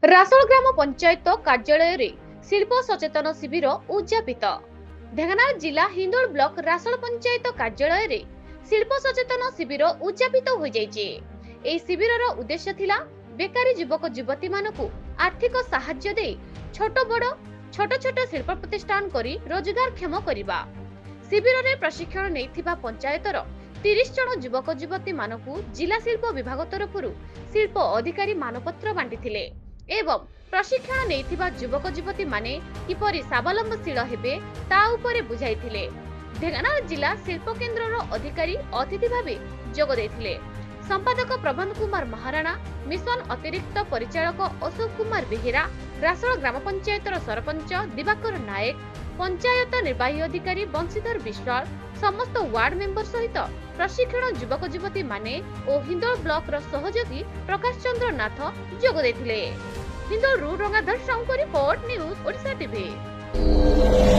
रासोल ग्राम पंचायत कार्यालय रे शिल्प सचेतन शिविर उद्यापित। ढेंकानाल जिला हिंदोल ब्लॉक रासोल पंचायत कार्यालय रे शिल्प सचेतन शिविर उद्यापित हो जाइए। एई शिविरर उद्देश्य थिला बेकारी युवक युवती मानकु आर्थिक सहाय्य दे छोट छोट शिल्प प्रतिष्ठान करी रोजगारक्षम करिबा। शिविर रे प्रशिक्षण नैथिबा पंचायतर 30 जन युवक युवती मानकु जिला शिल्प विभाग तरफरु शिल्प अधिकारी मानपत्र बांटिथिले एवं प्रशिक्षण नैथिबा युवक युवती माने किपरि स्वावलंबनशील हेबे ता उपरे बुझाइथिले। ढेंकानाल जिला शिल्प केन्द्रर अधिकारी अतिथि भावे जोग दैथिले। संपादक प्रबंध कुमार महाराणा, मिशन अतिरिक्त परिचालक अशोक कुमार बेहेरा, रासोल ग्राम पंचायतर सरपंच दिवाकर नायक, पंचायत निर्वाही अधिकारी बंशीधर विश्वाल, समस्त वार्ड मेंबर सहित प्रशिक्षण युवक युवती माने और हिंदोल ब्लॉक रो सहयोगी प्रकाश चंद्र नाथ जोग दैथिले। हिंदोल रु रंगाधर साहू को रिपोर्ट, न्यूज ओडिशा टीवी।